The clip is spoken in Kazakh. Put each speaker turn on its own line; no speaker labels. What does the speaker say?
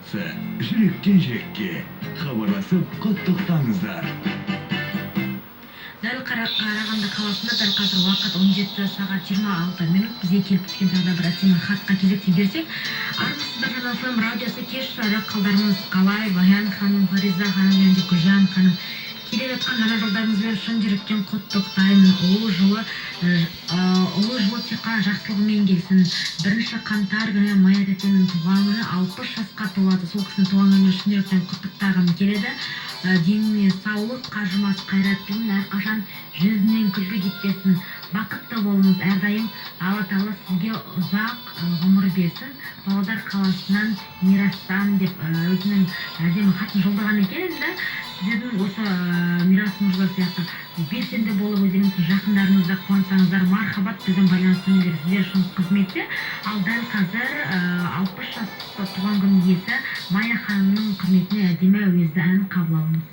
Жүректен жүрекке хабарласып құттықтаңыздар.
Дәл Қарағанды қаласында дәл қазір уақыт 17 сағат 26 минут. Бізге келіп түскен тағы да бір әсемі хатқа кезекте берсек, армысыздар жаңа ФМ радиосы кеш қалдарыңыз қалай? Баян ханым, Фариза ханым және Гүлжан ханым. Келе жатқан жаңа жылдарыңызбен шын жүректен құттықтаймын. Ұлы жылы тек қана жақсылығымен келсін. 1 қаңтар күні Мая тәтемнің туған күні 60 жасқа толады. Сол кісінің туған күнімен шын жүректен құттықтағым келеді. Деніне саулық, қажымас қайраттылың әрқашан жүзінен күлкі кетпесін. Бақытты болыңыз әрдайым. Алла Тағала сізге ұзақ ғұмыр берсін. Павлодар қаласынан Мирастан деп өзінің әдемі хатын жолдаған екен. Енді сіздердің осы Мирас мырза сияқты белсенді болып өздеріңіздің жақындарыңызды қуантсаңыздар мархабат, біздің байланысымыз сіздер үшін қызметте. Ал дәл қазір 60 жаста туған күн иесі Мая ханымның құрметіне әдемі әуезді ән қабыл алыңыз.